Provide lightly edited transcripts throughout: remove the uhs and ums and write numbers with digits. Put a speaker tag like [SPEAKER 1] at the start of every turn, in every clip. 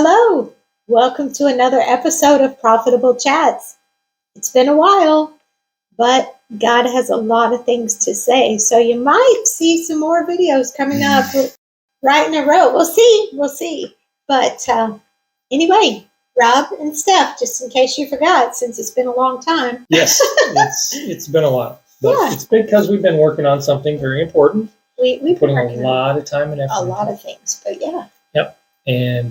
[SPEAKER 1] Hello. Welcome to another episode of Profitable Chats. It's been a while, but God has a lot of things to say. So you might see some more videos coming up right in a row. We'll see. But anyway, Rob and Steph, just in case you forgot, since it's been a long time.
[SPEAKER 2] Yes, it's been a while. But
[SPEAKER 1] Yeah.
[SPEAKER 2] It's because we've been working on something very important.
[SPEAKER 1] We've been
[SPEAKER 2] putting a
[SPEAKER 1] working
[SPEAKER 2] lot of time and effort.
[SPEAKER 1] a lot of things, but yeah.
[SPEAKER 2] Yep.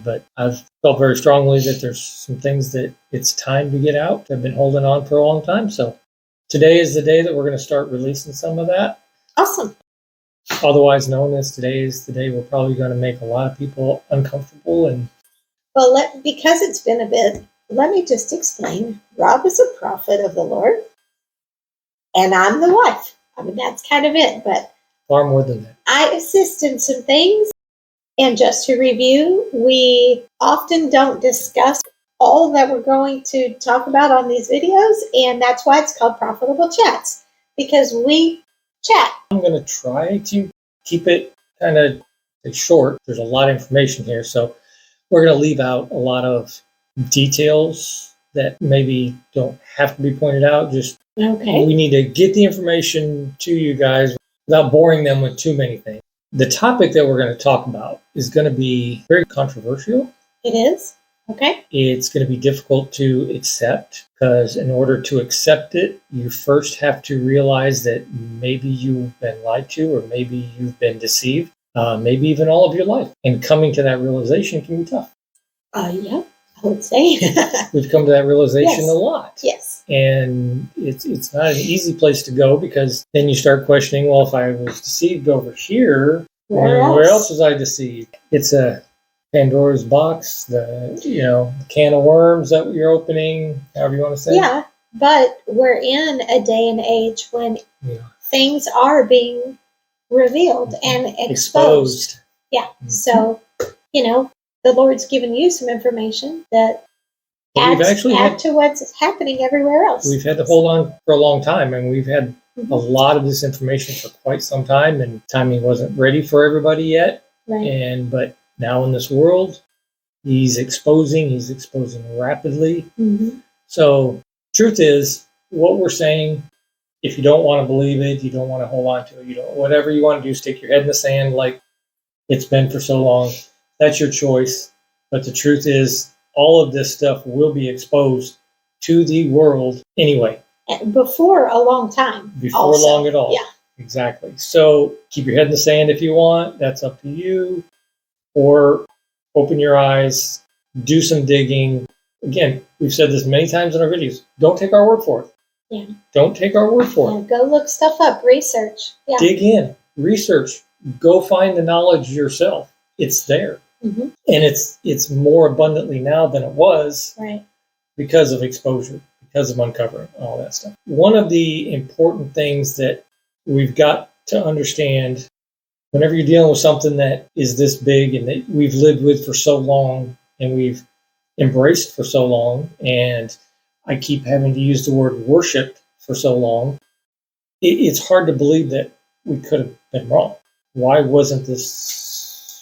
[SPEAKER 2] But I've felt very strongly that there's some things that it's time to get out. I've been holding on for a long time. So today is the day that we're going to start releasing some of that.
[SPEAKER 1] Awesome.
[SPEAKER 2] Otherwise known as today is the day we're probably going to make a lot of people uncomfortable.
[SPEAKER 1] Well, because it's been a bit, let me just explain. Rob is a prophet of the Lord, and I'm the wife. I mean, that's kind of it, but
[SPEAKER 2] far more than that.
[SPEAKER 1] I assist in some things. And just to review, we often don't discuss all that we're going to talk about on these videos, and that's why it's called Profitable Chats, because we chat.
[SPEAKER 2] I'm going to try to keep it kind of short. There's a lot of information here, so we're going to leave out a lot of details that maybe don't have to be pointed out. Just
[SPEAKER 1] okay.
[SPEAKER 2] We need to get the information to you guys without boring them with too many things. The topic that we're going to talk about is going to be very controversial.
[SPEAKER 1] It is? Okay.
[SPEAKER 2] It's going to be difficult to accept because in order to accept it, you first have to realize that maybe you've been lied to or maybe you've been deceived, maybe even all of your life. And coming to that realization can be tough.
[SPEAKER 1] Yeah, I would say.
[SPEAKER 2] We've come to that realization a lot.
[SPEAKER 1] Yes.
[SPEAKER 2] And it's not an easy place to go because then you start questioning, well, if I was deceived over here, where else was I deceived? It's a Pandora's box, the can of worms that you're opening, however you want to say.
[SPEAKER 1] Yeah, but we're in a day and age when things are being revealed and exposed. Yeah, so, the Lord's given you some information that adds to what's happening everywhere else.
[SPEAKER 2] We've had to hold on for a long time, and we've had a lot of this information for quite some time, and timing wasn't ready for everybody yet.
[SPEAKER 1] Right.
[SPEAKER 2] But now in this world, he's exposing rapidly.
[SPEAKER 1] Mm-hmm.
[SPEAKER 2] So truth is, what we're saying, if you don't want to believe it, you don't want to hold on to it, whatever you want to do, stick your head in the sand like it's been for so long. That's your choice. But the truth is, all of this stuff will be exposed to the world anyway.
[SPEAKER 1] Before a long time.
[SPEAKER 2] Before long at all.
[SPEAKER 1] Yeah.
[SPEAKER 2] Exactly. So keep your head in the sand if you want. That's up to you. Or open your eyes, do some digging. Again, we've said this many times in our videos. Don't take our word for it.
[SPEAKER 1] Yeah.
[SPEAKER 2] Don't take our word for it.
[SPEAKER 1] Go look stuff up, research. Yeah.
[SPEAKER 2] Dig in, research. Go find the knowledge yourself. It's there.
[SPEAKER 1] Mm-hmm.
[SPEAKER 2] And it's more abundantly now than it was because of exposure, because of uncovering all that stuff. One of the important things that we've got to understand whenever you're dealing with something that is this big and that we've lived with for so long and we've embraced for so long, and I keep having to use the word worship for so long, it's hard to believe that we could have been wrong. Why wasn't this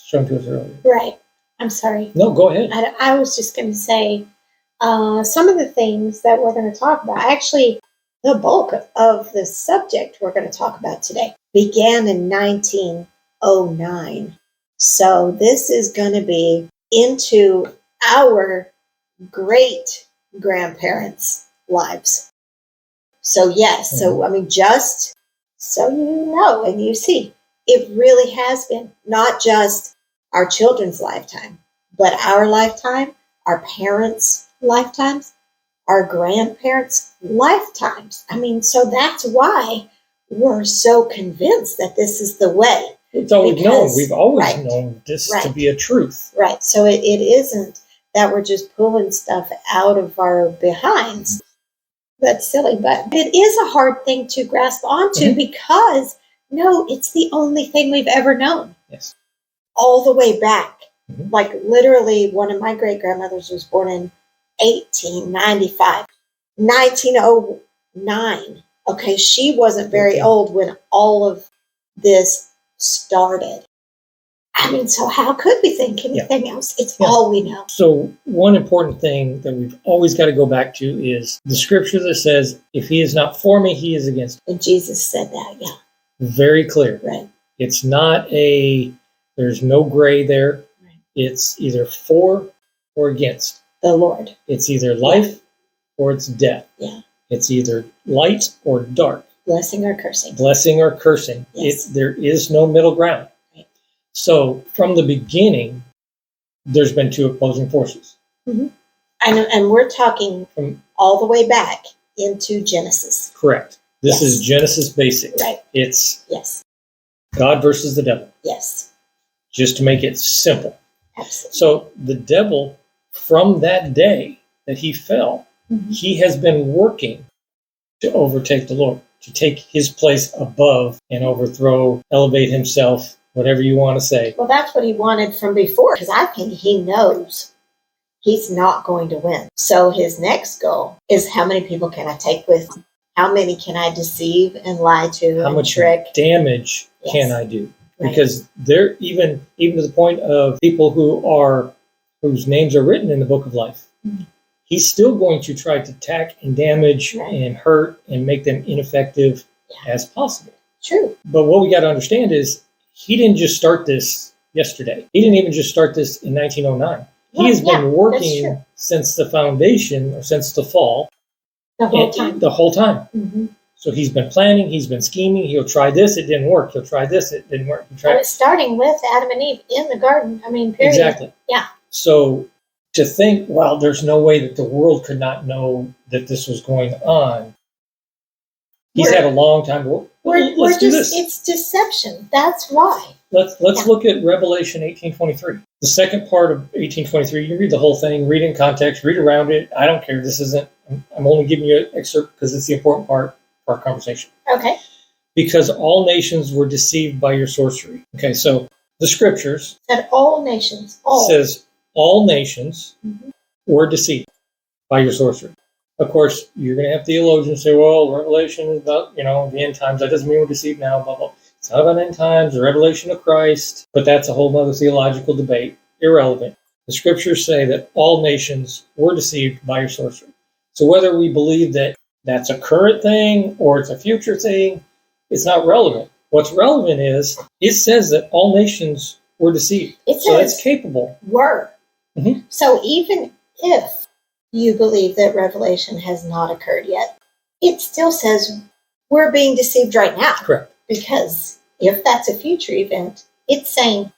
[SPEAKER 2] shown to us earlier?
[SPEAKER 1] Right. I'm sorry.
[SPEAKER 2] No, go ahead.
[SPEAKER 1] I was just going to say some of the things that we're going to talk about, actually, the bulk of the subject we're going to talk about today began in 1909. So this is going to be into our great grandparents' lives. So yes, just so you know and you see, it really has been not just our children's lifetime, but our lifetime, our parents' lifetimes, our grandparents' lifetimes. So that's why we're so convinced that this is the way.
[SPEAKER 2] It's always known. We've always known this to be a truth.
[SPEAKER 1] Right. So it isn't that we're just pulling stuff out of our behinds. That's silly, but it is a hard thing to grasp onto because, it's the only thing we've ever known.
[SPEAKER 2] Yes.
[SPEAKER 1] All the way back. Like literally one of my great-grandmothers was born in 1895. 1909. Okay, she wasn't very old when all of this started. I mean, so how could we think anything else? It's all we know.
[SPEAKER 2] So one important thing that we've always got to go back to is the scripture that says, if he is not for me, he is against me.
[SPEAKER 1] And Jesus said that, yeah.
[SPEAKER 2] Very clear.
[SPEAKER 1] Right.
[SPEAKER 2] It's not there's no gray there. Right. It's either for or against.
[SPEAKER 1] The Lord.
[SPEAKER 2] It's either life or it's death.
[SPEAKER 1] Yeah.
[SPEAKER 2] It's either light or dark.
[SPEAKER 1] Blessing or cursing.
[SPEAKER 2] Blessing or cursing.
[SPEAKER 1] Yes.
[SPEAKER 2] There is no middle ground. Right. So from the beginning, there's been two opposing forces.
[SPEAKER 1] Mm-hmm. And we're talking from all the way back into Genesis.
[SPEAKER 2] Correct. This is Genesis basic.
[SPEAKER 1] Right.
[SPEAKER 2] It's God versus the devil.
[SPEAKER 1] Yes.
[SPEAKER 2] Just to make it simple.
[SPEAKER 1] Absolutely.
[SPEAKER 2] So the devil, from that day that he fell, he has been working to overtake the Lord, to take his place above and overthrow, elevate himself, whatever you want to say.
[SPEAKER 1] Well, that's what he wanted from before, because I think he knows he's not going to win. So his next goal is, how many people can I take with me? How many can I deceive and lie to?
[SPEAKER 2] How much
[SPEAKER 1] trick?
[SPEAKER 2] Damage can I do? Right. Because they're even to the point of people whose names are written in the book of life. Mm-hmm. He's still going to try to attack and damage and hurt and make them ineffective as possible.
[SPEAKER 1] True.
[SPEAKER 2] But what we got to understand is he didn't just start this yesterday. He didn't even just start this in 1909. He has been working since the foundation, or since the fall.
[SPEAKER 1] The whole time.
[SPEAKER 2] Mm-hmm. So he's been planning, he's been scheming, he'll try this, it didn't work. He'll try this, it didn't work.
[SPEAKER 1] It's starting with Adam and Eve in the garden. I mean, period.
[SPEAKER 2] Exactly.
[SPEAKER 1] Yeah.
[SPEAKER 2] So to think, well, there's no way that the world could not know that this was going on. He's had a long time. Let's do this.
[SPEAKER 1] It's deception. That's why.
[SPEAKER 2] Let's look at Revelation 18:23. The second part of 18:23. You can read the whole thing, read in context, read around it. I don't care. This isn't. I'm only giving you an excerpt because it's the important part for our conversation.
[SPEAKER 1] Okay.
[SPEAKER 2] Because all nations were deceived by your sorcery. Okay, so the scriptures
[SPEAKER 1] said all nations.
[SPEAKER 2] Says all nations were deceived by your sorcery. Of course, you're going to have theologians say, well, Revelation is about, the end times. That doesn't mean we're deceived now, blah, blah. It's not about end times, the revelation of Christ. But that's a whole other theological debate. Irrelevant. The scriptures say that all nations were deceived by your sorcery. So whether we believe that that's a current thing or it's a future thing, it's not relevant. What's relevant is it says that all nations were deceived. So that's capable.
[SPEAKER 1] Were. Mm-hmm. So even if you believe that Revelation has not occurred yet, it still says we're being deceived right now.
[SPEAKER 2] Correct.
[SPEAKER 1] Because if that's a future event, it's saying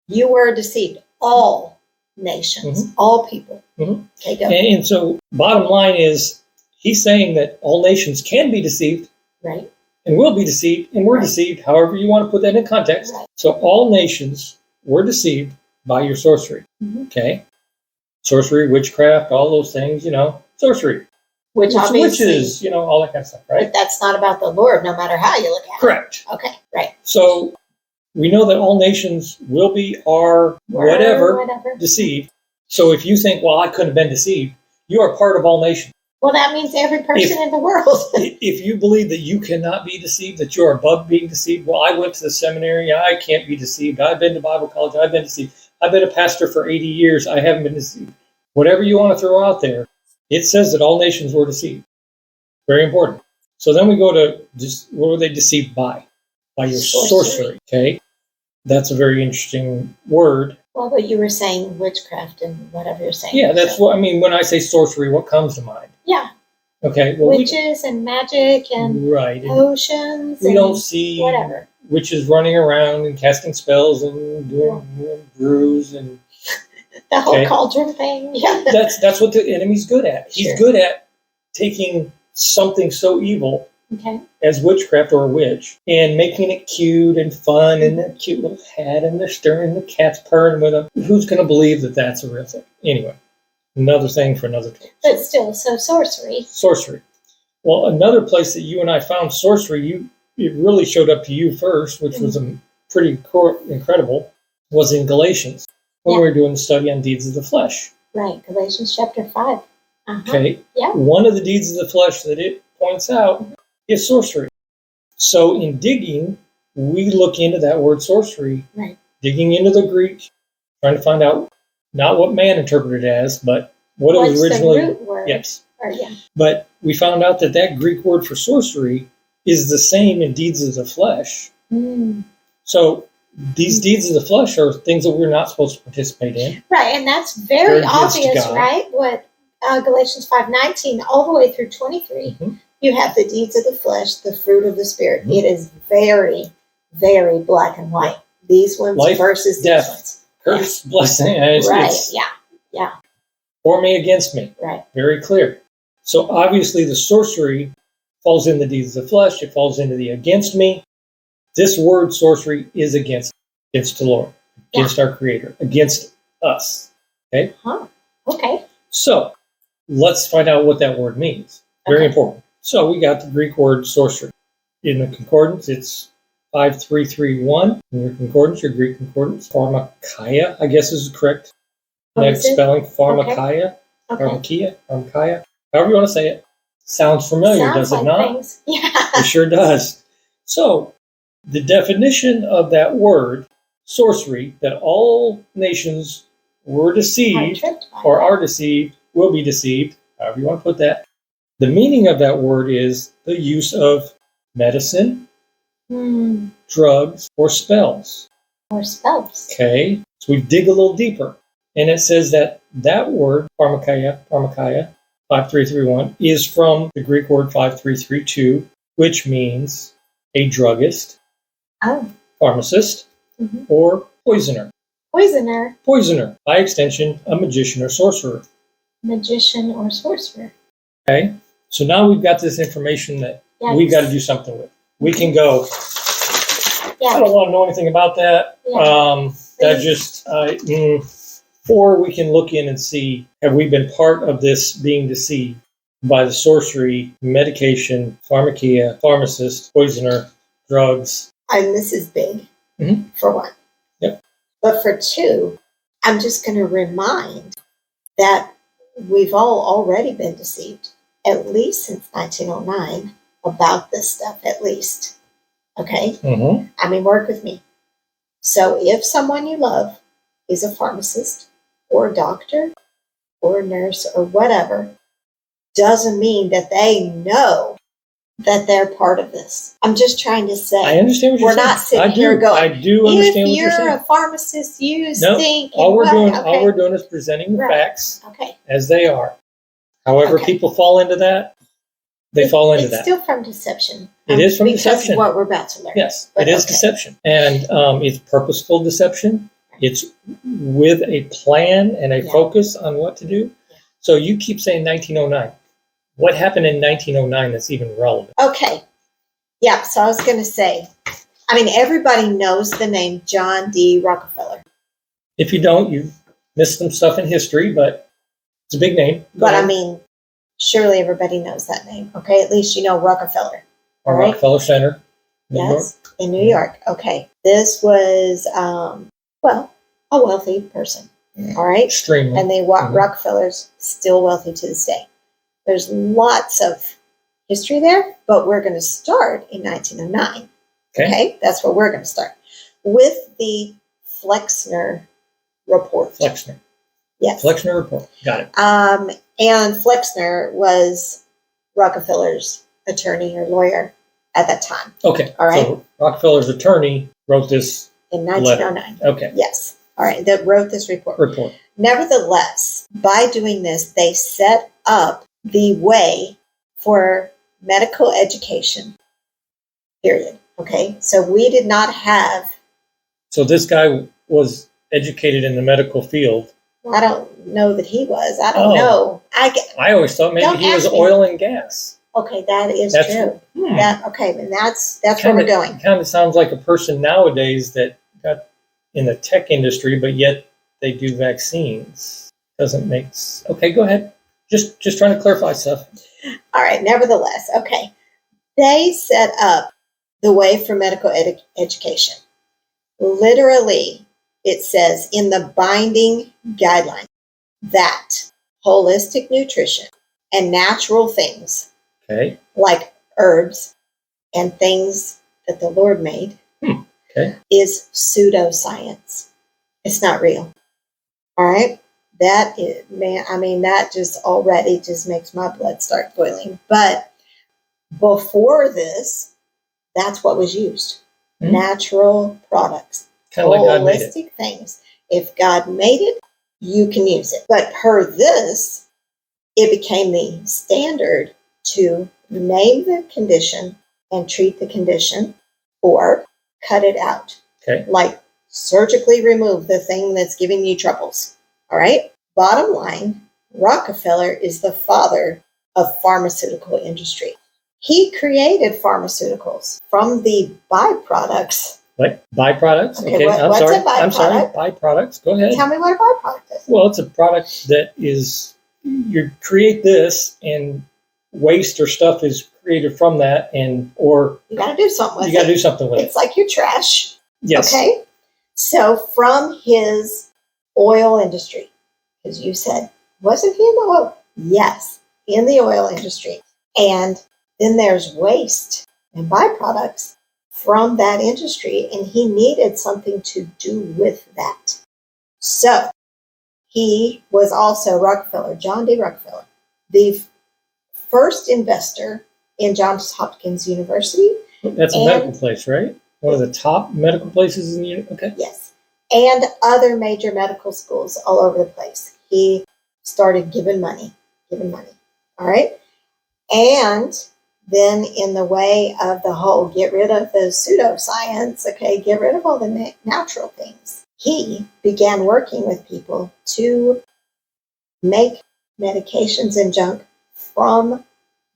[SPEAKER 1] you were deceived. All nations, all people. Mm-hmm. Okay, go.
[SPEAKER 2] And so bottom line is he's saying that all nations can be deceived.
[SPEAKER 1] Right.
[SPEAKER 2] And will be deceived, and were deceived, however you want to put that in context. Right. So all nations were deceived by your sorcery. Mm-hmm. Okay? Sorcery, witchcraft, all those things, sorcery.
[SPEAKER 1] Which obviously,
[SPEAKER 2] witches, all that kind of stuff, right?
[SPEAKER 1] But that's not about the Lord, no matter how you look at it.
[SPEAKER 2] Correct.
[SPEAKER 1] Okay, right.
[SPEAKER 2] So we know that all nations will be, are, whatever, deceived. So if you think, well, I couldn't have been deceived, you are part of all nations.
[SPEAKER 1] Well, that means every person in the world.
[SPEAKER 2] If you believe that you cannot be deceived, that you're above being deceived, well, I went to the seminary, I can't be deceived. I've been to Bible college, I've been deceived. I've been a pastor for 80 years, I haven't been deceived. Whatever you want to throw out there, it says that all nations were deceived. Very important. So then we go to, what were they deceived by? By your sorcery, okay? That's a very interesting word.
[SPEAKER 1] Well, but you were saying witchcraft and whatever you're saying.
[SPEAKER 2] Yeah, that's what I mean. When I say sorcery, what comes to mind?
[SPEAKER 1] Yeah.
[SPEAKER 2] Okay. Well,
[SPEAKER 1] witches and magic and potions.
[SPEAKER 2] We don't see
[SPEAKER 1] whatever
[SPEAKER 2] witches running around and casting spells and doing brews and
[SPEAKER 1] the whole cauldron thing. Yeah.
[SPEAKER 2] That's what the enemy's good at. He's good at taking something so evil as witchcraft or a witch and making it cute and fun and a cute little hat and they're stirring the cat's purring with them. Who's going to believe that that's a real thing? Anyway, another thing for another time.
[SPEAKER 1] But still, so sorcery.
[SPEAKER 2] Sorcery. Well, another place that you and I found sorcery, it really showed up to you first, which was pretty incredible, was in Galatians when we were doing the study on deeds of the flesh.
[SPEAKER 1] Right, Galatians chapter 5. Uh-huh.
[SPEAKER 2] Okay.
[SPEAKER 1] Yeah.
[SPEAKER 2] One of the deeds of the flesh that it points out is sorcery. So in digging, we look into that word sorcery digging into the Greek, trying to find out not what man interpreted it as, but what it was originally.
[SPEAKER 1] The root word?
[SPEAKER 2] Yes.
[SPEAKER 1] Yeah.
[SPEAKER 2] But we found out that Greek word for sorcery is the same in deeds of the flesh.
[SPEAKER 1] Mm.
[SPEAKER 2] So these deeds of the flesh are things that we're not supposed to participate in.
[SPEAKER 1] Right, and that's very obvious, right? What Galatians 5:19 all the way through 23. Mm-hmm. You have the deeds of the flesh, the fruit of the Spirit. Mm-hmm. It is very, very black and white. These ones
[SPEAKER 2] life,
[SPEAKER 1] versus
[SPEAKER 2] death,
[SPEAKER 1] these ones.
[SPEAKER 2] curse, blessing.
[SPEAKER 1] Right, yeah.
[SPEAKER 2] For me, against me.
[SPEAKER 1] Right.
[SPEAKER 2] Very clear. So obviously the sorcery falls in the deeds of the flesh. It falls into the against me. This word sorcery is against the Lord, against our Creator, against us. Okay?
[SPEAKER 1] Huh. Okay.
[SPEAKER 2] So let's find out what that word means. Very important. So we got the Greek word sorcery. In the concordance, it's 5331. In your concordance, your Greek concordance, pharmakia, I guess is correct. Next spelling, pharmakia, pharmakia, however you want to say it. Sounds familiar, does it not?
[SPEAKER 1] Things. Yeah.
[SPEAKER 2] It sure does. So the definition of that word, sorcery, that all nations were deceived or are deceived, will be deceived, however you want to put that. The meaning of that word is the use of medicine, drugs, or spells. Okay, so we dig a little deeper. And it says that word, pharmakia, 5331, is from the Greek word 5332, which means a druggist, pharmacist, or poisoner. Poisoner. By extension, a magician or sorcerer. Okay, so now we've got this information that we've got to do something with. We can go, I don't want to know anything about that. Or we can look in and see, have we been part of this being deceived by the sorcery, medication, pharmakia, pharmacist, poisoner, drugs?
[SPEAKER 1] And this is big, for one.
[SPEAKER 2] Yep.
[SPEAKER 1] But for two, I'm just going to remind that we've all already been deceived, at least since 1909, about this stuff, at least. Okay?
[SPEAKER 2] Mm-hmm.
[SPEAKER 1] I mean, work with me. So if someone you love is a pharmacist or a doctor or a nurse or whatever, doesn't mean that they know that they're part of this. I'm just trying to say.
[SPEAKER 2] I understand what you're saying.
[SPEAKER 1] We're not sitting here going,
[SPEAKER 2] I do understand what you're saying.
[SPEAKER 1] If you're a pharmacist, you stink.
[SPEAKER 2] All we're doing is presenting the facts as they are. However people fall into that, they fall into that. It's
[SPEAKER 1] still from deception.
[SPEAKER 2] It is from deception.
[SPEAKER 1] Because of what we're about to learn.
[SPEAKER 2] Yes, it is deception. And it's purposeful deception. It's with a plan and a focus on what to do. Yeah. So you keep saying 1909. What happened in 1909 that's even relevant?
[SPEAKER 1] Okay. Yeah, so I was going to say, I mean, everybody knows the name John D. Rockefeller.
[SPEAKER 2] If you don't, you missed some stuff in history, but it's a big name.
[SPEAKER 1] But I mean, surely everybody knows that name, okay? At least you know Rockefeller.
[SPEAKER 2] Or Rockefeller Center.
[SPEAKER 1] Yes, in New York. Okay. This was, a wealthy person, all right?
[SPEAKER 2] Extremely.
[SPEAKER 1] And Rockefeller's still wealthy to this day. There's lots of history there, but we're going to start in 1909. Okay? That's where we're going to start. With the Flexner Report.
[SPEAKER 2] Flexner.
[SPEAKER 1] Yes.
[SPEAKER 2] Flexner Report. Got it.
[SPEAKER 1] And Flexner was Rockefeller's attorney or lawyer at that time.
[SPEAKER 2] Okay.
[SPEAKER 1] All right.
[SPEAKER 2] So Rockefeller's attorney wrote this
[SPEAKER 1] in 1909.
[SPEAKER 2] Letter. Okay.
[SPEAKER 1] Yes. All right. That wrote this report. Nevertheless, by doing this, they set up the way for medical education. Period. Okay. So we did not have.
[SPEAKER 2] So this guy was educated in the medical field.
[SPEAKER 1] I don't know that he was. I don't know.
[SPEAKER 2] I always thought maybe he was oil and gas.
[SPEAKER 1] Okay, that's true. And that's where we're going.
[SPEAKER 2] It kind of sounds like a person nowadays that got in the tech industry, but yet they do vaccines. Doesn't make okay. Go ahead. Just trying to clarify stuff.
[SPEAKER 1] All right. Nevertheless, okay. They set up the way for medical education. Literally, it says in the binding guideline that holistic nutrition and natural things, like herbs and things that the Lord made, is pseudoscience. It's not real. All right? That is, man, I mean, that just already just makes my blood start boiling. But before this, that's what was used. Mm-hmm. Natural products.
[SPEAKER 2] Kind of like God made it.
[SPEAKER 1] Holistic things. If God made it, you can use it. But per this, it became the standard to name the condition and treat the condition or cut it out.
[SPEAKER 2] Okay.
[SPEAKER 1] Like surgically remove the thing that's giving you troubles. All right? Bottom line, Rockefeller is the father of pharmaceutical industry. He created pharmaceuticals from the byproducts.
[SPEAKER 2] What? Byproducts?
[SPEAKER 1] Okay, what's a byproduct?
[SPEAKER 2] I'm sorry. Byproducts. Go ahead.
[SPEAKER 1] Tell me what a byproduct is.
[SPEAKER 2] Well, it's a product that is, you create this and waste or stuff is created from that, or
[SPEAKER 1] you got to do something with it.
[SPEAKER 2] You got to do something with it.
[SPEAKER 1] It's like your trash.
[SPEAKER 2] Yes.
[SPEAKER 1] Okay. So from his oil industry, because you said, wasn't he in the oil? Yes, in the oil industry. And then there's waste and byproducts from that industry, and he needed something to do with that. So he was also Rockefeller, John D. Rockefeller, the first investor in Johns Hopkins University.
[SPEAKER 2] That's a medical place, right? One of the top medical places in the universe. Okay.
[SPEAKER 1] Yes. And other major medical schools all over the place. He started giving money. All right. And then in the way of the whole, get rid of the pseudoscience, okay, get rid of all the natural things. He began working with people to make medications and junk from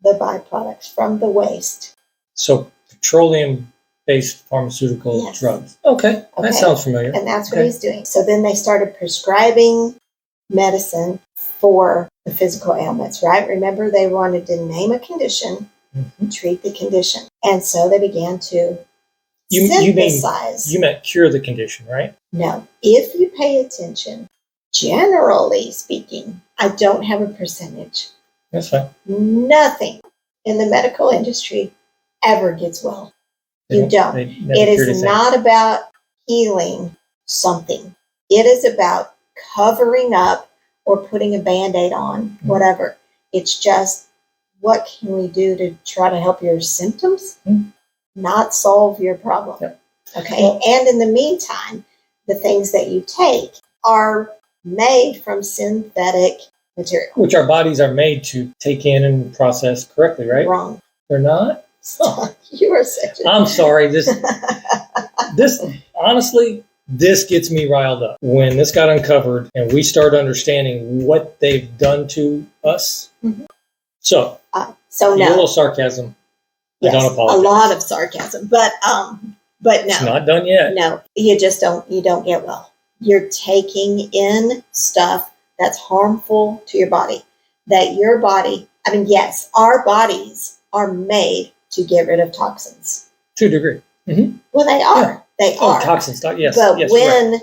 [SPEAKER 1] the byproducts, from the waste.
[SPEAKER 2] So petroleum-based pharmaceutical drugs. Okay, that sounds familiar.
[SPEAKER 1] And that's what he's doing. So then they started prescribing medicine for the physical ailments, right? Remember, they wanted to name a condition, treat the condition. And so they began to synthesize.
[SPEAKER 2] You meant cure the condition, right?
[SPEAKER 1] No. If you pay attention, generally speaking, I don't have a percentage.
[SPEAKER 2] That's fine.
[SPEAKER 1] Nothing in the medical industry ever gets well. You don't. It is not about healing something. It is about covering up or putting a Band-Aid on, whatever. It's just, what can we do to try to help your symptoms, not solve your problem? Yep. Okay. Well, and in the meantime, the things that you take are made from synthetic material,
[SPEAKER 2] which our bodies are made to take in and process correctly, right?
[SPEAKER 1] Wrong.
[SPEAKER 2] They're not?
[SPEAKER 1] Oh. You are such a...
[SPEAKER 2] I'm sorry. This honestly, this gets me riled up. When this got uncovered and we start understanding what they've done to us. Mm-hmm. So no. A little sarcasm.
[SPEAKER 1] Yes,
[SPEAKER 2] I don't apologize.
[SPEAKER 1] A lot of sarcasm, but no.
[SPEAKER 2] It's not done yet.
[SPEAKER 1] No, you just don't get well. You're taking in stuff that's harmful to your body. That your body, yes, our bodies are made to get rid of toxins.
[SPEAKER 2] To a degree. Mm-hmm.
[SPEAKER 1] Well, they are. Yeah. They are.
[SPEAKER 2] Toxins. Yes.
[SPEAKER 1] But
[SPEAKER 2] yes,
[SPEAKER 1] when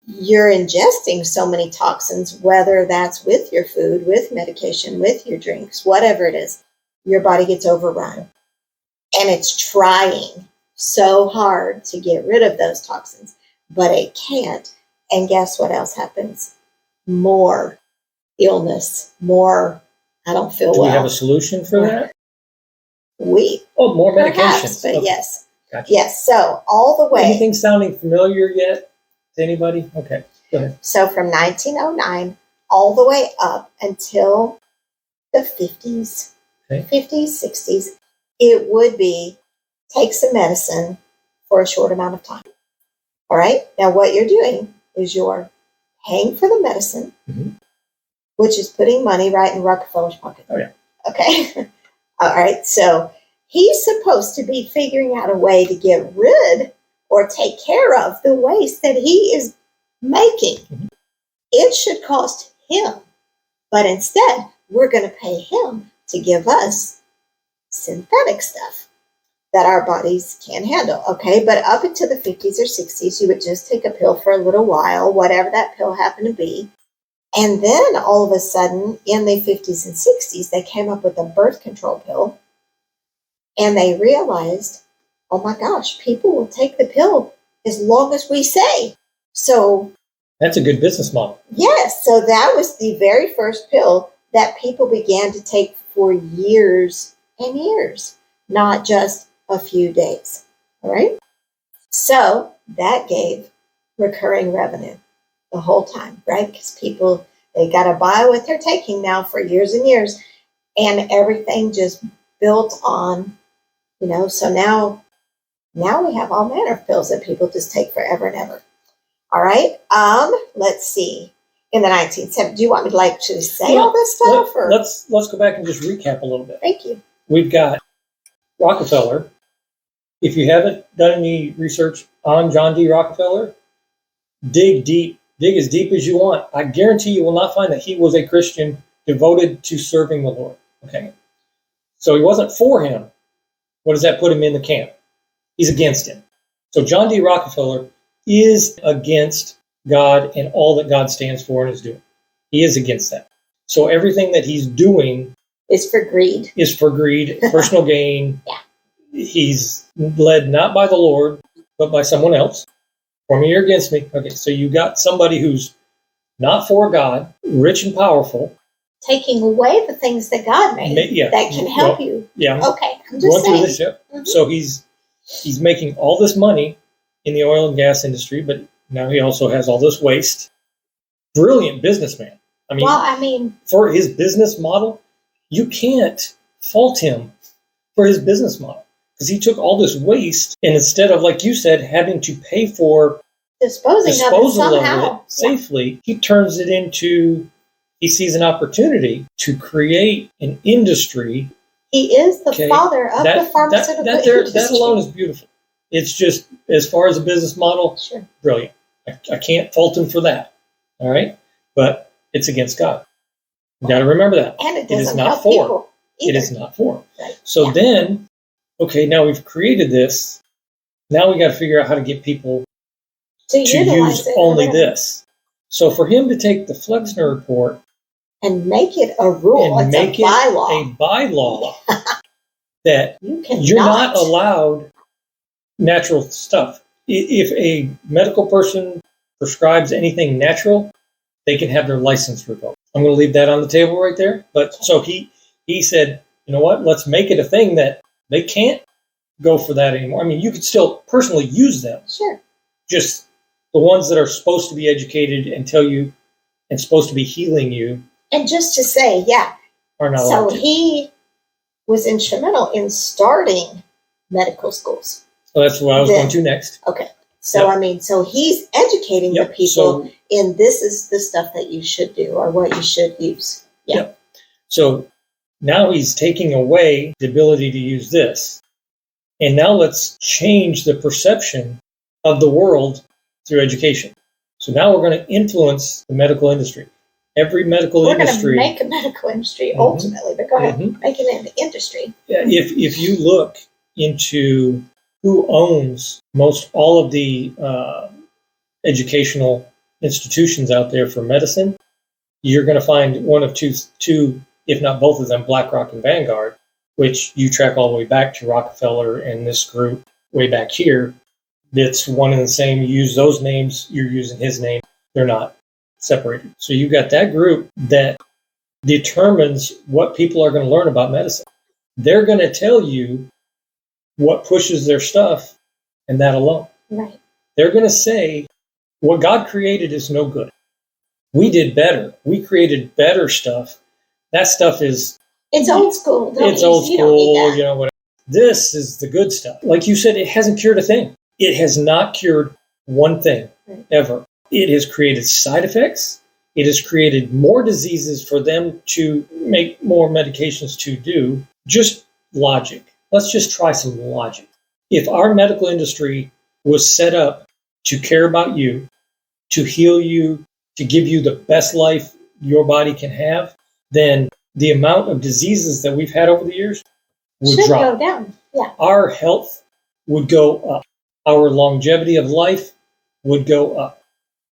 [SPEAKER 1] you're ingesting so many toxins, whether that's with your food, with medication, with your drinks, whatever it is, your body gets overrun. And it's trying so hard to get rid of those toxins, but it can't. And guess what else happens? More illness, more, I don't feel well.
[SPEAKER 2] Do we have a solution for that?
[SPEAKER 1] More
[SPEAKER 2] medication.
[SPEAKER 1] Perhaps, but
[SPEAKER 2] okay.
[SPEAKER 1] Yes.
[SPEAKER 2] Gotcha.
[SPEAKER 1] Yes. So all the way.
[SPEAKER 2] Anything sounding familiar yet to anybody? Okay. Go ahead.
[SPEAKER 1] So from 1909 all the way up until the 50s, 60s, it would be take some medicine for a short amount of time. All right. Now what you're doing is you're paying for the medicine, which is putting money right in Rockefeller's pocket.
[SPEAKER 2] Oh, yeah.
[SPEAKER 1] Okay. All right. So he's supposed to be figuring out a way to get rid or take care of the waste that he is making. Mm-hmm. It should cost him. But instead, we're going to pay him to give us synthetic stuff that our bodies can't handle. Okay. But up until the 50s or 60s, you would just take a pill for a little while, whatever that pill happened to be. And then all of a sudden, in the 50s and 60s, they came up with a birth control pill. And they realized, oh my gosh, people will take the pill as long as we say. So
[SPEAKER 2] That's a good business model.
[SPEAKER 1] yes, so that was the very first pill that people began to take for years and years, not just a few days. All right? So that gave recurring revenue the whole time, right? Because people, they got to buy what they're taking now for years and years, and everything just built on, so now we have all manner of pills that people just take forever and ever. All right. Let's see. In the 1970s, do you want me to actually say all this stuff?
[SPEAKER 2] Let's go back and just recap a little bit.
[SPEAKER 1] Thank you.
[SPEAKER 2] We've got Rockefeller. If you haven't done any research on John D. Rockefeller, dig deep. Dig as deep as you want. I guarantee you will not find that he was a Christian devoted to serving the Lord. Okay. So he wasn't for him. What does that put him in the camp? He's against him. So John D. Rockefeller is against God and all that God stands for and is doing. He is against that. So everything that he's doing
[SPEAKER 1] is for greed,
[SPEAKER 2] personal gain.
[SPEAKER 1] Yeah.
[SPEAKER 2] He's led not by the Lord, but by someone else. For me or against me. Okay, so you got somebody who's not for God, rich and powerful.
[SPEAKER 1] Taking away the things that God made that can help you.
[SPEAKER 2] Yeah.
[SPEAKER 1] Okay, I'm just saying.
[SPEAKER 2] Through this, yeah. Mm-hmm. So he's making all this money in the oil and gas industry, but now he also has all this waste. Brilliant businessman. I mean, for his business model, you can't fault him for his business model because he took all this waste and instead of, like you said, having to pay for disposal of it safely, he turns it into, he sees an opportunity to create an industry.
[SPEAKER 1] He is the father of the pharmaceutical industry.
[SPEAKER 2] That alone is beautiful. It's just, as far as a business model,
[SPEAKER 1] sure, brilliant.
[SPEAKER 2] I can't fault him for that. All right? But it's against God. You got to remember that.
[SPEAKER 1] And it is not for.
[SPEAKER 2] It is not for.
[SPEAKER 1] Right.
[SPEAKER 2] So then, okay, now we've created this. Now we got to figure out how to get people to use only this. So for him to take the Flexner report
[SPEAKER 1] and make it a rule,
[SPEAKER 2] and make it a bylaw that you're not allowed natural stuff. If a medical person prescribes anything natural, they can have their license revoked. I'm going to leave that on the table right there. But so he said, you know what? Let's make it a thing that they can't go for that anymore. I mean, you could still personally use them.
[SPEAKER 1] Sure.
[SPEAKER 2] Just the ones that are supposed to be educated and tell you and supposed to be healing you.
[SPEAKER 1] And just to say,
[SPEAKER 2] are not
[SPEAKER 1] allowed to. He was instrumental in starting medical schools.
[SPEAKER 2] So that's what I was going to next.
[SPEAKER 1] Okay. So, so he's educating the people in this is the stuff that you should do or what you should use.
[SPEAKER 2] Yep. So now he's taking away the ability to use this. And now let's change the perception of the world through education. So now we're going to influence the medical industry. Every medical industry.
[SPEAKER 1] We're going to make a medical industry ultimately, but go ahead, make it an industry.
[SPEAKER 2] Yeah, if you look into who owns most all of the educational institutions out there for medicine, you're going to find one of two, if not both of them, BlackRock and Vanguard, which you track all the way back to Rockefeller and this group way back here. That's one and the same. You use those names, you're using his name. They're not separated. So you've got that group that determines what people are going to learn about medicine. They're going to tell you what pushes their stuff, and that alone.
[SPEAKER 1] Right.
[SPEAKER 2] They're going to say, what God created is no good. We did better. We created better stuff. That stuff is...
[SPEAKER 1] It's old school.
[SPEAKER 2] It's old school, whatever. This is the good stuff. Like you said, it hasn't cured a thing. It has not cured one thing, ever. It has created side effects. It has created more diseases for them to make more medications to do. Just logic. Let's just try some logic. If our medical industry was set up to care about you, to heal you, to give you the best life your body can have, then the amount of diseases that we've had over the years would drop.
[SPEAKER 1] Go down. Yeah.
[SPEAKER 2] Our health would go up. Our longevity of life would go up.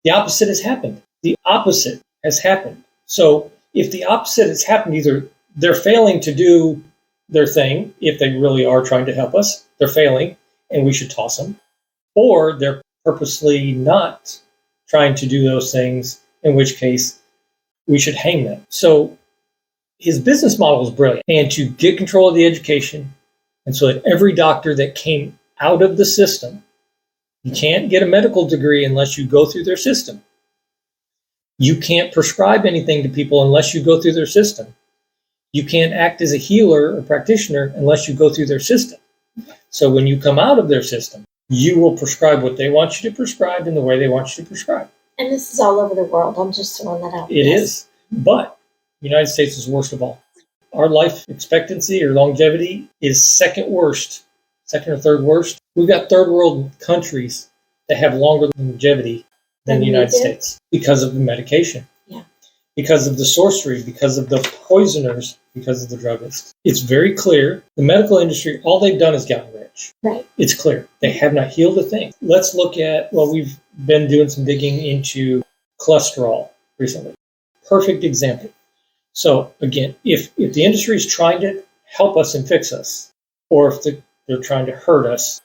[SPEAKER 2] The opposite has happened. The opposite has happened. So if the opposite has happened, either they're failing to do their thing, if they really are trying to help us, they're failing, and we should toss them, or they're purposely not trying to do those things, in which case we should hang them. So his business model is brilliant. And to get control of the education, and so that every doctor that came out of the system, you can't get a medical degree unless you go through their system. You can't prescribe anything to people unless you go through their system. You can't act as a healer or practitioner unless you go through their system. So when you come out of their system, you will prescribe what they want you to prescribe in the way they want you to prescribe.
[SPEAKER 1] And this is all over the world. I'm just throwing that out.
[SPEAKER 2] It is. But the United States is worst of all. Our life expectancy or longevity is second or third worst. We've got third world countries that have longer longevity than the United States because of the medication, because of the sorcery, because of the poisoners, because of the druggists. It's very clear. The medical industry, all they've done is gotten rich.
[SPEAKER 1] Right.
[SPEAKER 2] It's clear. They have not healed a thing. Let's look at, we've been doing some digging into cholesterol recently. Perfect example. So again, if the industry is trying to help us and fix us, or if they're trying to hurt us,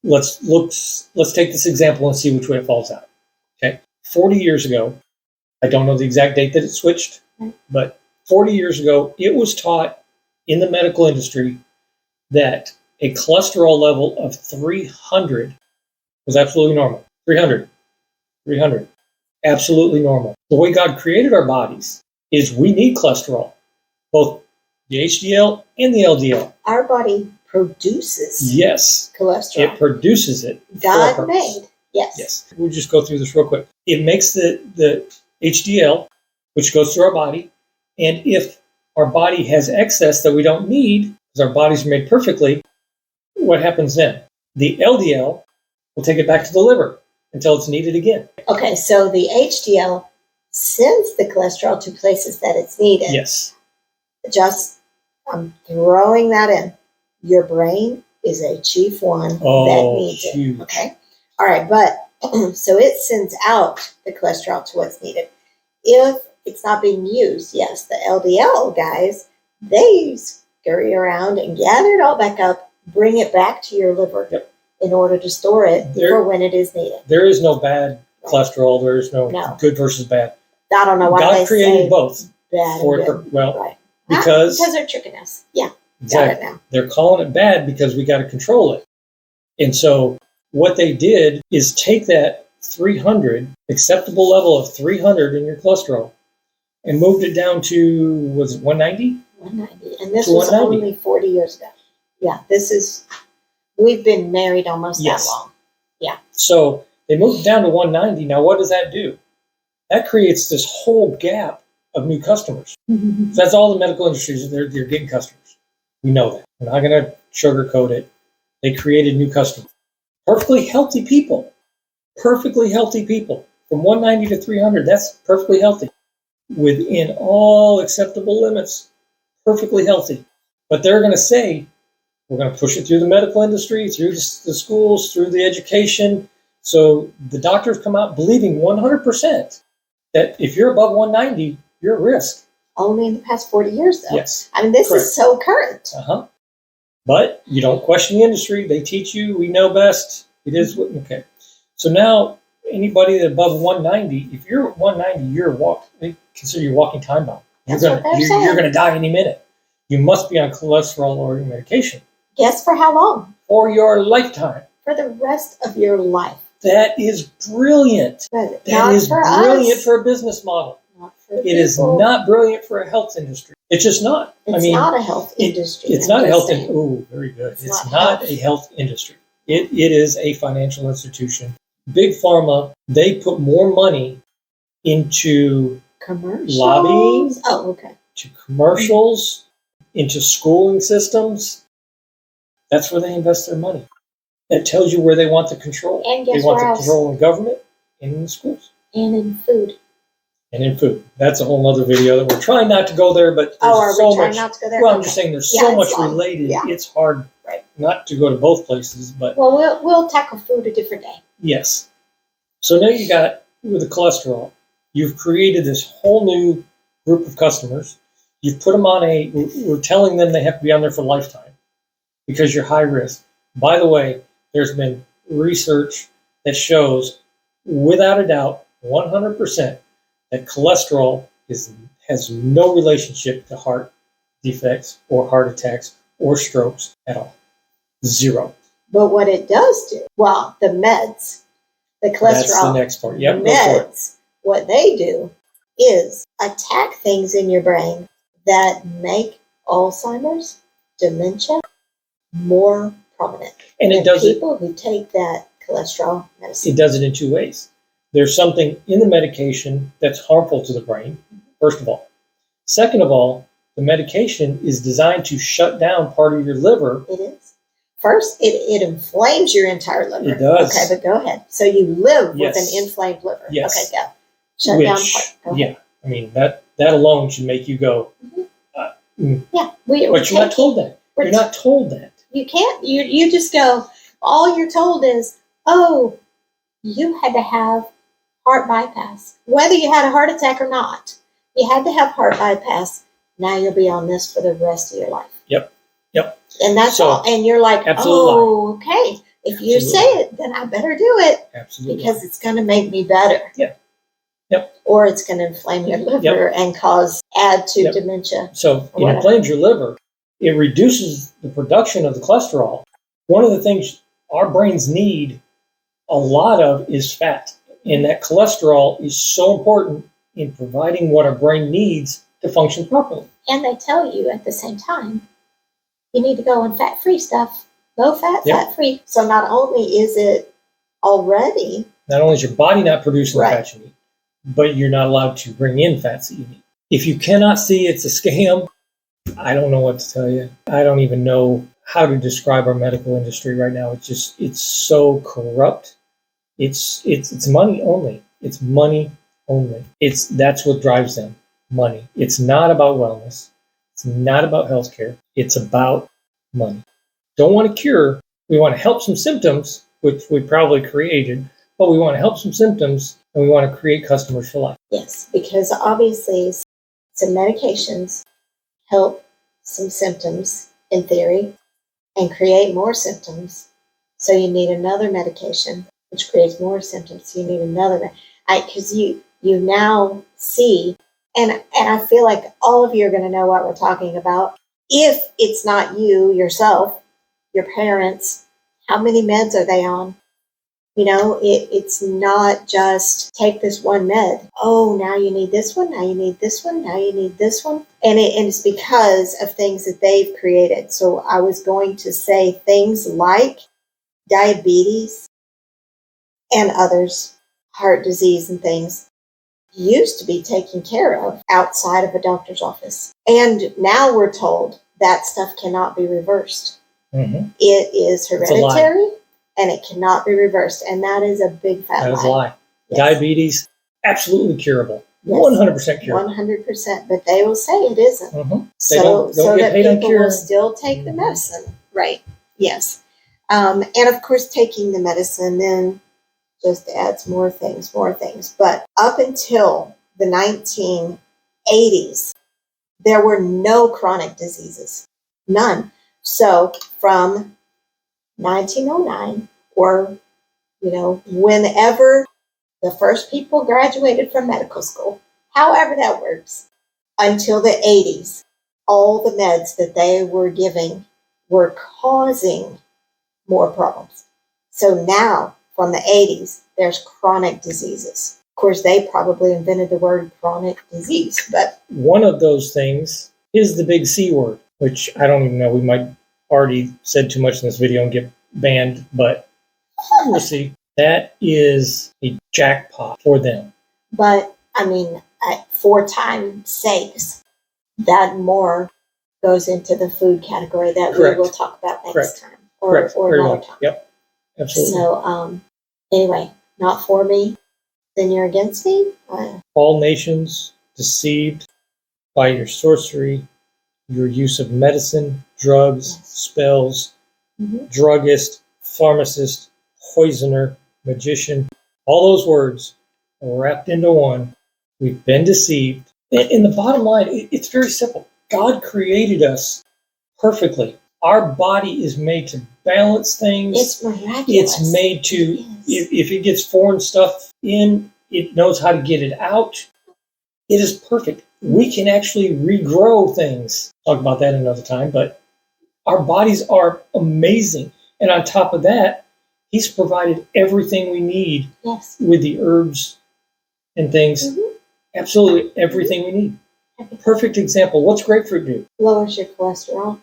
[SPEAKER 2] let's take this example and see which way it falls out. Okay. 40 years ago, I don't know the exact date that it switched, but 40 years ago, it was taught in the medical industry that a cholesterol level of 300 was absolutely normal. 300. Absolutely normal. The way God created our bodies is we need cholesterol, both the HDL and the LDL.
[SPEAKER 1] Our body produces cholesterol.
[SPEAKER 2] It produces it.
[SPEAKER 1] God made.
[SPEAKER 2] Yes. We'll just go through this real quick. It makes the HDL, which goes through our body. And if our body has excess that we don't need, because our bodies are made perfectly, what happens then? The LDL will take it back to the liver until it's needed again.
[SPEAKER 1] Okay, so the HDL sends the cholesterol to places that it's needed.
[SPEAKER 2] Yes.
[SPEAKER 1] I'm throwing that in. Your brain is a chief one that needs it. Okay. All right, but so it sends out the cholesterol to what's needed. If it's not being used, yes, the LDL guys, they scurry around and gather it all back up, bring it back to your liver in order to store it for when it is needed.
[SPEAKER 2] There is no bad cholesterol. There is no good versus bad.
[SPEAKER 1] I don't know why
[SPEAKER 2] God created both.
[SPEAKER 1] Bad
[SPEAKER 2] for
[SPEAKER 1] and good. Right.
[SPEAKER 2] Because
[SPEAKER 1] they're tricking us. Yeah.
[SPEAKER 2] Exactly.
[SPEAKER 1] Got it now.
[SPEAKER 2] They're calling it bad because we got to control it. And so what they did is take that 300, acceptable level of 300 in your cholesterol, and moved it down to, was it 190?
[SPEAKER 1] 190. And this was only 40 years ago. Yeah, we've been married almost that long. Yeah. So
[SPEAKER 2] they moved it down to 190. Now, what does that do? That creates this whole gap of new customers. Mm-hmm. So that's all the medical industries, they're getting customers. We know that. We're not going to sugarcoat it. They created new customers. Perfectly healthy people. From 190 to 300, that's perfectly healthy. Within all acceptable limits, perfectly healthy. But they're going to say, we're going to push it through the medical industry, through the schools, through the education. So the doctors come out believing 100% that if you're above 190, you're at risk.
[SPEAKER 1] Only in the past 40 years, though.
[SPEAKER 2] Yes.
[SPEAKER 1] I mean, this is so current.
[SPEAKER 2] But you don't question the industry. They teach you. We know best. It is okay. So now, anybody that above 190, if you're at 190, they consider you walking time bomb. You're going to die any minute. You must be on cholesterol-lowering medication.
[SPEAKER 1] Guess for how long?
[SPEAKER 2] For your lifetime.
[SPEAKER 1] For the rest of your life.
[SPEAKER 2] That is brilliant. That is brilliant for a business model. It is not brilliant for a health industry. It's just not.
[SPEAKER 1] It's not a health industry.
[SPEAKER 2] It's not a health industry. Oh, very good. It's not a health industry. It is a financial institution. Big Pharma, they put more money into lobbying, to commercials, into schooling systems. That's where they invest their money. That tells you where they want the control.
[SPEAKER 1] And guess
[SPEAKER 2] they want the control in government and in the schools.
[SPEAKER 1] And in food.
[SPEAKER 2] That's a whole other video that we're trying not to go there, but there's so much.
[SPEAKER 1] Not to go there?
[SPEAKER 2] Well, I'm just saying there's so much related. Yeah. It's hard not to go to both places, but
[SPEAKER 1] we'll tackle food a different day.
[SPEAKER 2] Yes. So now you got with the cholesterol, you've created this whole new group of customers. You've put them on we're telling them they have to be on there for a lifetime because you're high risk. By the way, there's been research that shows, without a doubt, 100%, that cholesterol has no relationship to heart defects or heart attacks or strokes at all. Zero.
[SPEAKER 1] But what it does do, well, the meds, the cholesterol,
[SPEAKER 2] that's the next part. Yep,
[SPEAKER 1] meds, what they do is attack things in your brain that make Alzheimer's, dementia more prominent.
[SPEAKER 2] And it does
[SPEAKER 1] people who take that cholesterol medicine.
[SPEAKER 2] It does it in two ways. There's something in the medication that's harmful to the brain, first of all. Second of all, the medication is designed to shut down part of your liver.
[SPEAKER 1] It is. First, it inflames your entire liver.
[SPEAKER 2] It does.
[SPEAKER 1] Okay, but go ahead. So you live
[SPEAKER 2] Yes.
[SPEAKER 1] with an inflamed liver.
[SPEAKER 2] Yes.
[SPEAKER 1] Okay, go. Shut down part. Go
[SPEAKER 2] yeah.
[SPEAKER 1] ahead.
[SPEAKER 2] I mean, that alone should make you go,
[SPEAKER 1] Yeah.
[SPEAKER 2] but you're not told that. You're not told that.
[SPEAKER 1] You can't. You just go, all you're told is, oh, you had to have heart bypass. Whether you had a heart attack or not, you had to have heart bypass. Now you'll be on this for the rest of your life.
[SPEAKER 2] Yep.
[SPEAKER 1] And that's all. And you're like, oh, okay. If you say it, then I better do it.
[SPEAKER 2] Absolutely.
[SPEAKER 1] Because it's going to make me better.
[SPEAKER 2] Yeah. Yep.
[SPEAKER 1] Or it's going to inflame your liver and add to dementia.
[SPEAKER 2] So it inflames your liver. It reduces the production of the cholesterol. One of the things our brains need a lot of is fat. And that cholesterol is so important in providing what our brain needs to function properly.
[SPEAKER 1] And they tell you at the same time, you need to go on fat-free stuff. Low fat, fat-free. So not only is it already...
[SPEAKER 2] Not only is your body not producing the fat you need, but you're not allowed to bring in fats that you need. If you cannot see it's a scam, I don't know what to tell you. I don't even know how to describe our medical industry right now. It's so corrupt. It's money only. It's money only. That's what drives them. Money. It's not about wellness. It's not about healthcare. It's about money. Don't want to cure. We want to help some symptoms, which we probably created, but we want to help some symptoms and we want to create customers for life.
[SPEAKER 1] Yes, because obviously some medications help some symptoms in theory and create more symptoms. So you need another medication, which creates more symptoms. So you need another, because you now see, and I feel like all of you are going to know what we're talking about. If it's not you, yourself, your parents, how many meds are they on? You know, it's not just take this one med. Oh, now you need this one. Now you need this one. Now you need this one. And it's because of things that they've created. So I was going to say things like diabetes and others, heart disease and things, used to be taken care of outside of a doctor's office. And now we're told that stuff cannot be reversed. Mm-hmm. It is hereditary. And it cannot be reversed. And that is a big fat lie.
[SPEAKER 2] That is a lie. Yes. Diabetes, absolutely curable. Yes. 100% curable.
[SPEAKER 1] 100%. But they will say it isn't.
[SPEAKER 2] Mm-hmm.
[SPEAKER 1] So that people will still take the medicine. Right. Yes. And of course, taking the medicine then just adds more things. But up until the 1980s, there were no chronic diseases. None. So from 1909, or, whenever the first people graduated from medical school, however that works, until the 80s, all the meds that they were giving were causing more problems. So now, from the 80s, there's chronic diseases. Of course, they probably invented the word chronic disease, but...
[SPEAKER 2] One of those things is the big C word, which I don't even know. We might already said too much in this video and get banned, but we'll see. That is a jackpot for them.
[SPEAKER 1] But, for time's sakes, that more goes into the food category that
[SPEAKER 2] Correct.
[SPEAKER 1] We will talk about next time.
[SPEAKER 2] Correct.
[SPEAKER 1] Or another time.
[SPEAKER 2] Yep, absolutely.
[SPEAKER 1] So, anyway, not for me, then you're against me?
[SPEAKER 2] All nations deceived by your sorcery, your use of medicine, drugs, spells, druggist, pharmacist, poisoner, magician, all those words are wrapped into one. We've been deceived. And the bottom line, it's very simple. God created us perfectly. Our body is made to balance things.
[SPEAKER 1] It's miraculous.
[SPEAKER 2] It's made to, if it gets foreign stuff in, it knows how to get it out. It is perfect. We can actually regrow things. Talk about that another time, but our bodies are amazing. And on top of that, he's provided everything we need with the herbs and things. Mm-hmm. Absolutely everything we need. Perfect example. What's grapefruit do?
[SPEAKER 1] Lowers your cholesterol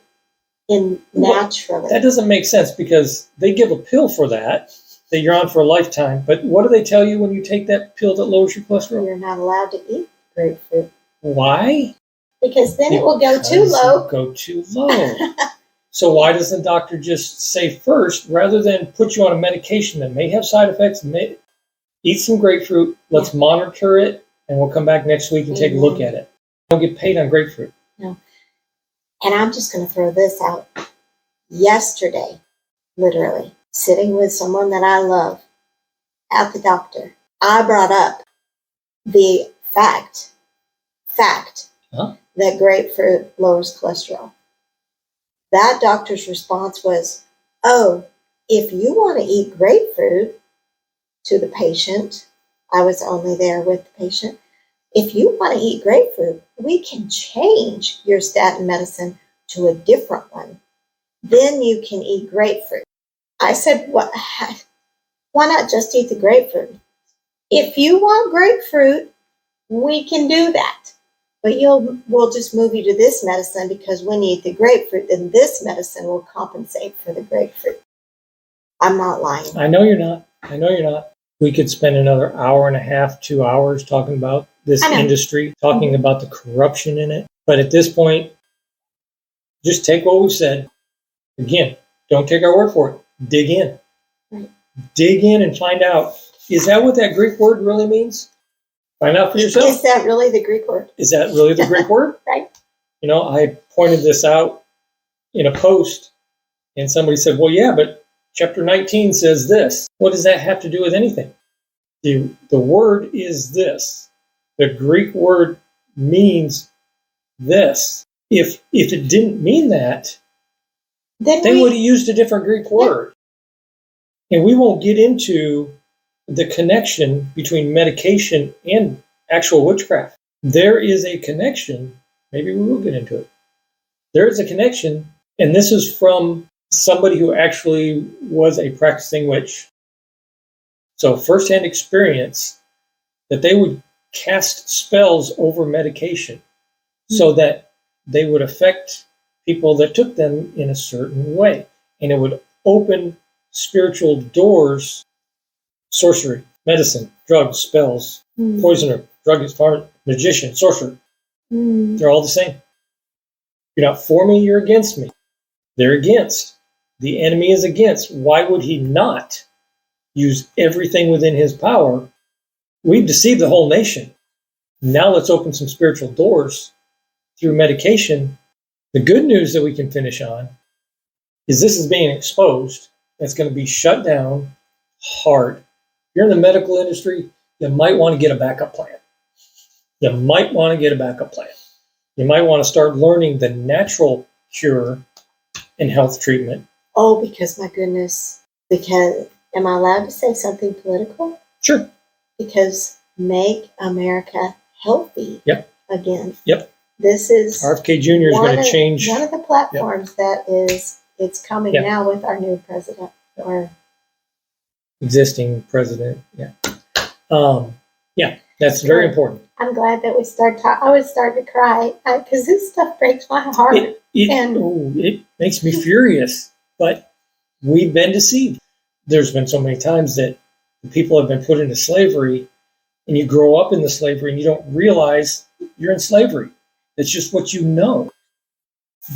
[SPEAKER 1] naturally.
[SPEAKER 2] Well, that doesn't make sense because they give a pill for that you're on for a lifetime. But what do they tell you when you take that pill that lowers your cholesterol?
[SPEAKER 1] You're not allowed to eat grapefruit.
[SPEAKER 2] Why?
[SPEAKER 1] Because then it will go too low.
[SPEAKER 2] Go too low. So why doesn't the doctor just say first, rather than put you on a medication that may have side effects, eat some grapefruit, let's monitor it, and we'll come back next week and take a look at it. Don't get paid on grapefruit.
[SPEAKER 1] No. And I'm just going to throw this out. Yesterday, literally, sitting with someone that I love at the doctor, I brought up the fact that grapefruit lowers cholesterol. That doctor's response was, oh, if you want to eat grapefruit, to the patient, I was only there with the patient, if you want to eat grapefruit, we can change your statin medicine to a different one. Then you can eat grapefruit. I said, why not just eat the grapefruit? If you want grapefruit, we can do that. But we'll just move you to this medicine because when you eat the grapefruit, then this medicine will compensate for the grapefruit. I'm not lying.
[SPEAKER 2] I know you're not. We could spend another hour and a half, 2 hours talking about this industry, talking about the corruption in it. But at this point, just take what we've said. Again, don't take our word for it. Dig in. Right. Dig in and find out. Is that what that Greek word really means? Find out for yourself.
[SPEAKER 1] Is that really the Greek word?
[SPEAKER 2] Is that really the Greek word?
[SPEAKER 1] Right.
[SPEAKER 2] You know, I pointed this out in a post, and somebody said, well, yeah, but chapter 19 says this. What does that have to do with anything? The word is this. The Greek word means this. If it didn't mean that, they would have used a different Greek word. And we won't get into the connection between medication and actual witchcraft. There is a connection. Maybe we will get into it. There is a connection, and this is from somebody who actually was a practicing witch. So firsthand experience that they would cast spells over medication so that they would affect people that took them in a certain way. And it would open spiritual doors, sorcery, medicine, drugs, spells, poisoner, druggist, farmer, magician, sorcerer. They're all the same. You're not for me, you're against me. They're against. The enemy is against. Why would he not use everything within his power? We've deceived the whole nation. Now let's open some spiritual doors through medication. The good news that we can finish on is this is being exposed. It's going to be shut down hard. If you're in the medical industry, you might want to get a backup plan. You might want to start learning the natural cure and health treatment.
[SPEAKER 1] Oh, because my goodness. Because, am I allowed to say something political?
[SPEAKER 2] Sure.
[SPEAKER 1] Because make America healthy again.
[SPEAKER 2] Yep.
[SPEAKER 1] This is
[SPEAKER 2] RFK Jr. is going to change.
[SPEAKER 1] One of the platforms that it's coming now with our new president or
[SPEAKER 2] existing president. That's very important.
[SPEAKER 1] I'm glad that we started talking. I was starting to cry because this stuff breaks my heart.
[SPEAKER 2] It makes me furious, but we've been deceived. There's been so many times that people have been put into slavery, and you grow up in the slavery and you don't realize you're in slavery. It's just what you know.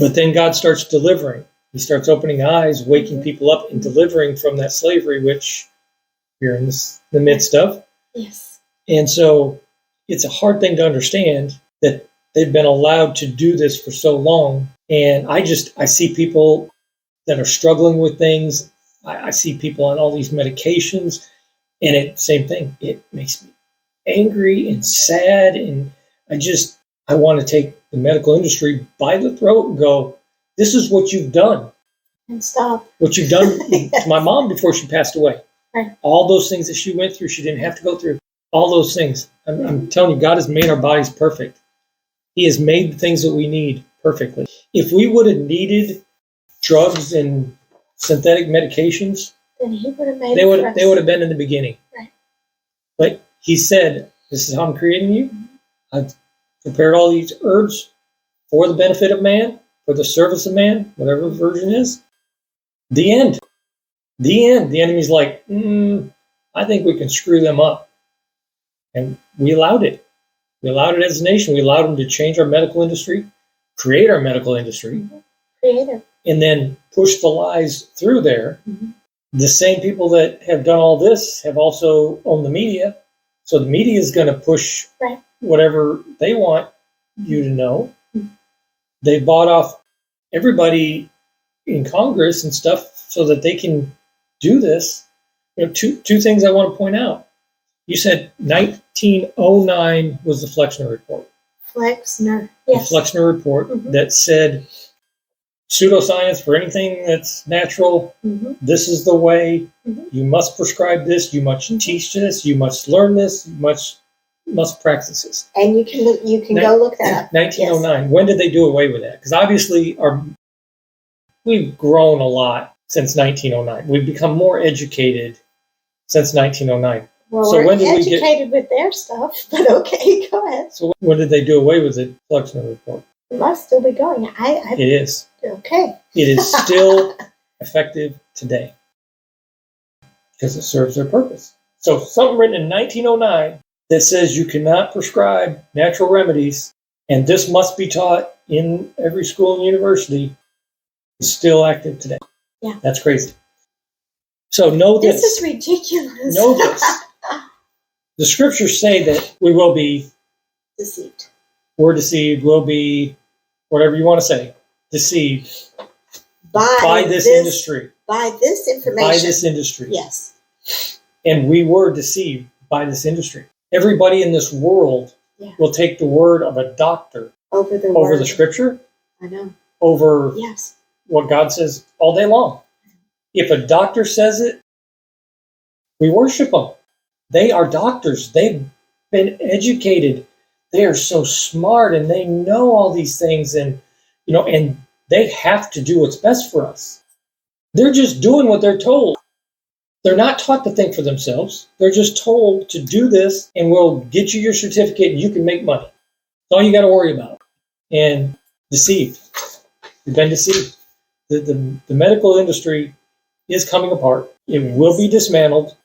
[SPEAKER 2] But then God starts delivering. He starts opening eyes, waking people up, and delivering from that slavery, which you're in the midst of.
[SPEAKER 1] Yes.
[SPEAKER 2] And so it's a hard thing to understand that they've been allowed to do this for so long. And I see people that are struggling with things. I see people on all these medications, and same thing. It makes me angry and sad. And I want to take the medical industry by the throat and go, this is what you've done.
[SPEAKER 1] And stop.
[SPEAKER 2] What you've done to my mom before she passed away.
[SPEAKER 1] Right.
[SPEAKER 2] All those things that she went through, she didn't have to go through. All those things. I'm telling you, God has made our bodies perfect. He has made the things that we need perfectly. If we would have needed drugs and synthetic medications,
[SPEAKER 1] then he would have made
[SPEAKER 2] they would have been in the beginning.
[SPEAKER 1] Right.
[SPEAKER 2] But he said, this is how I'm creating you. I've prepared all these herbs for the benefit of man, for the service of man, whatever the version is. The end. The end. The enemy's like, I think we can screw them up. And we allowed it. We allowed it as a nation. We allowed them to change our medical industry, create our medical industry,
[SPEAKER 1] creative,
[SPEAKER 2] and then push the lies through there.
[SPEAKER 1] Mm-hmm.
[SPEAKER 2] The same people that have done all this have also owned the media. So the media is going to push whatever they want you to know. Mm-hmm. They bought off everybody in Congress and stuff so that they can do this. Two things I want to point out. You said 1909 was the Flexner Report.
[SPEAKER 1] Flexner, yes.
[SPEAKER 2] The Flexner Report that said pseudoscience for anything that's natural. This is the way. You must prescribe this. You must teach this. You must learn this. You must practice this.
[SPEAKER 1] And you can go look that up.
[SPEAKER 2] 1909. Yes. When did they do away with that? Because obviously we've grown a lot since 1909. We've become more educated since 1909.
[SPEAKER 1] Well, so we're educated with their stuff, but okay, go ahead.
[SPEAKER 2] So when did they do away with the Flexner Report?
[SPEAKER 1] It must still be going.
[SPEAKER 2] It is.
[SPEAKER 1] Okay.
[SPEAKER 2] It is still effective today because it serves their purpose. So something written in 1909 that says you cannot prescribe natural remedies, and this must be taught in every school and university, is still active today.
[SPEAKER 1] Yeah.
[SPEAKER 2] That's crazy. So know this.
[SPEAKER 1] This is ridiculous.
[SPEAKER 2] Know this. The scriptures say that we will be
[SPEAKER 1] deceived.
[SPEAKER 2] We're deceived. We'll be, whatever you want to say, deceived by this industry.
[SPEAKER 1] By this information.
[SPEAKER 2] By this industry.
[SPEAKER 1] Yes.
[SPEAKER 2] And we were deceived by this industry. Everybody in this world will take the word of a doctor
[SPEAKER 1] over
[SPEAKER 2] the scripture.
[SPEAKER 1] I know.
[SPEAKER 2] Over what God says all day long. If a doctor says it, we worship them. They are doctors. They've been educated. They are so smart and they know all these things, and and they have to do what's best for us. They're just doing what they're told. They're not taught to think for themselves. They're just told to do this and we'll get you your certificate and you can make money. That's all you got to worry about. And deceived. You've been deceived. The medical industry is coming apart. It will be dismantled.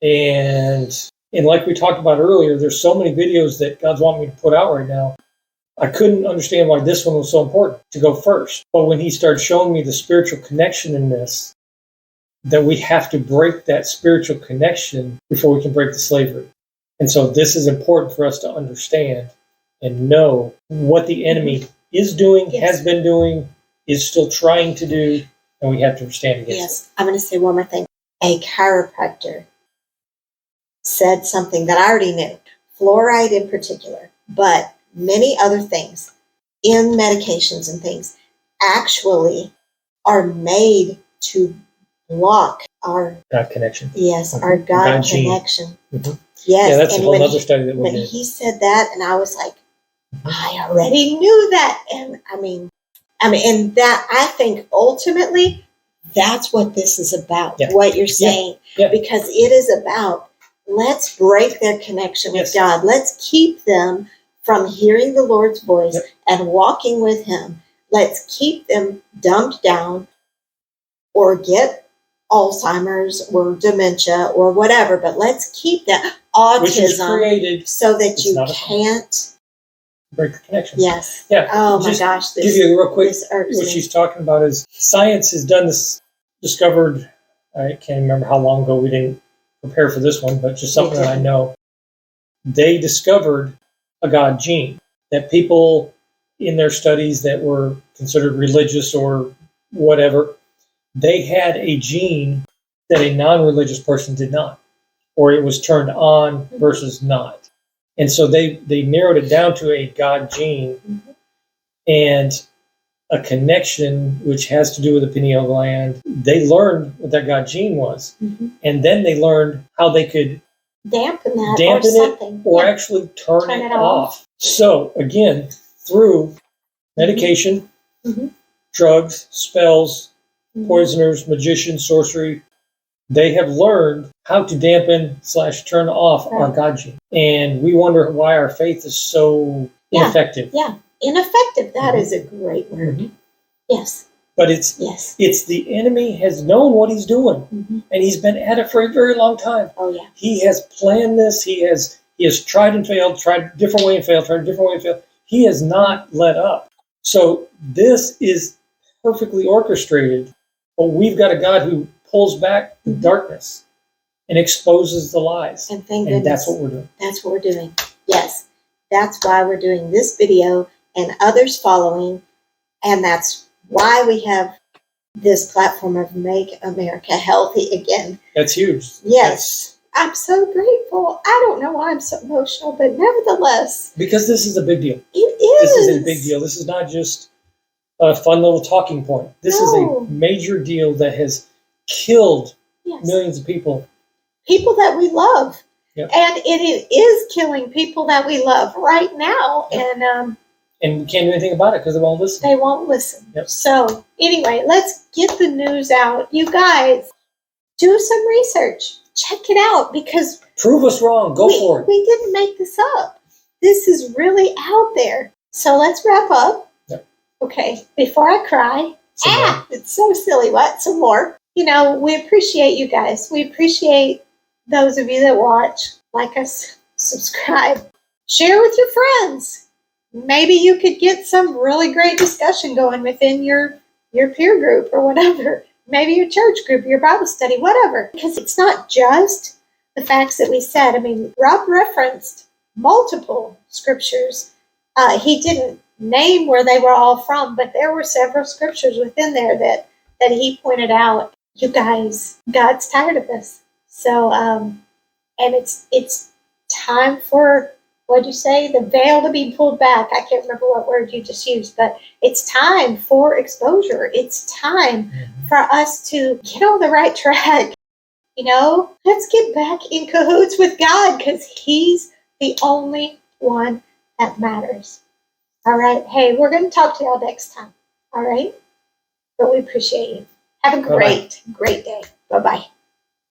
[SPEAKER 2] And like we talked about earlier, there's so many videos that God's wanting me to put out right now. I couldn't understand why this one was so important to go first. But when he started showing me the spiritual connection in this, that we have to break that spiritual connection before we can break the slavery. And so this is important for us to understand and know what the enemy is doing, has been doing, is still trying to do, and we have to stand against it.
[SPEAKER 1] Yes, I'm going to say one more thing. A chiropractor said something that I already knew, fluoride in particular, but many other things in medications and things actually are made to block our
[SPEAKER 2] God connection.
[SPEAKER 1] Yes, our God connection.
[SPEAKER 2] Mm-hmm.
[SPEAKER 1] Yes,
[SPEAKER 2] yeah, that's a whole other study that we did.
[SPEAKER 1] When he said that, and I was like, I already knew that, and I mean, and that I think ultimately that's what this is about.
[SPEAKER 2] Yeah.
[SPEAKER 1] What you're saying, because it is about let's break their connection with God. Let's keep them from hearing the Lord's voice and walking with Him. Let's keep them dumbed down or get Alzheimer's or dementia or whatever, but let's keep that autism so that you can't
[SPEAKER 2] break the connection.
[SPEAKER 1] Yes.
[SPEAKER 2] Yeah.
[SPEAKER 1] Oh my gosh.
[SPEAKER 2] Give you real quick. What she's talking about is science has done this, discovered, I can't remember how long ago, we didn't prepare for this one, but just something that I know. They discovered a God gene that people in their studies that were considered religious or whatever, they had a gene that a non-religious person did not, or it was turned on versus not. And so they narrowed it down to a God gene. And a connection which has to do with the pineal gland. They learned what that God gene was.
[SPEAKER 1] Mm-hmm.
[SPEAKER 2] And then they learned how they could
[SPEAKER 1] dampen that
[SPEAKER 2] dampen
[SPEAKER 1] or something.
[SPEAKER 2] it or actually turn it off. So again, through medication,
[SPEAKER 1] mm-hmm.
[SPEAKER 2] drugs, spells,
[SPEAKER 1] mm-hmm.
[SPEAKER 2] poisoners, magicians, sorcery, they have learned how to dampen / turn off our God gene. And we wonder why our faith is so ineffective.
[SPEAKER 1] Yeah, ineffective. That
[SPEAKER 2] mm-hmm.
[SPEAKER 1] is a great word.
[SPEAKER 2] Mm-hmm.
[SPEAKER 1] Yes.
[SPEAKER 2] But it's the enemy has known what he's doing,
[SPEAKER 1] mm-hmm.
[SPEAKER 2] and he's been at it for a very long time.
[SPEAKER 1] Oh yeah.
[SPEAKER 2] He has planned this. He has tried and failed, tried a different way and failed, tried a different way and failed. He has not let up. So this is perfectly orchestrated. But we've got a God who pulls back the
[SPEAKER 1] mm-hmm.
[SPEAKER 2] darkness and exposes the lies.
[SPEAKER 1] And thank goodness.
[SPEAKER 2] That's what we're doing.
[SPEAKER 1] That's what we're doing. Yes. That's why we're doing this video and others following. And that's why we have this platform of Make America Healthy Again.
[SPEAKER 2] That's huge.
[SPEAKER 1] Yes. I'm so grateful. I don't know why I'm so emotional, but nevertheless.
[SPEAKER 2] Because this is a big deal.
[SPEAKER 1] It is.
[SPEAKER 2] This is a big deal. This is not just a fun little talking point. This is a major deal that has killed millions of people.
[SPEAKER 1] People that we love.
[SPEAKER 2] Yep.
[SPEAKER 1] And it is killing people that we love right now. Yep.
[SPEAKER 2] And we can't do anything about it because they won't listen.
[SPEAKER 1] They won't listen.
[SPEAKER 2] Yep.
[SPEAKER 1] So anyway, let's get the news out. You guys, do some research. Check it out because...
[SPEAKER 2] Prove us wrong. Go for it.
[SPEAKER 1] We didn't make this up. This is really out there. So let's wrap up.
[SPEAKER 2] Yep.
[SPEAKER 1] Okay. Before I cry. It's so silly. What? Some more. You know, we appreciate you guys. We appreciate those of you that watch. Like us. Subscribe. Share with your friends. Maybe you could get some really great discussion going within your peer group or whatever. Maybe your church group, your Bible study, whatever. Because it's not just the facts that we said. I mean, Rob referenced multiple scriptures. He didn't name where they were all from, but there were several scriptures within there that he pointed out. You guys, God's tired of this. So, and it's time for... What'd you say? The veil to be pulled back. I can't remember what word you just used, but it's time for exposure. It's time for us to get on the right track. You know, let's get back in cahoots with God because He's the only one that matters. All right. Hey, we're going to talk to y'all next time. All right. But we appreciate you. Have a great day. Bye-bye.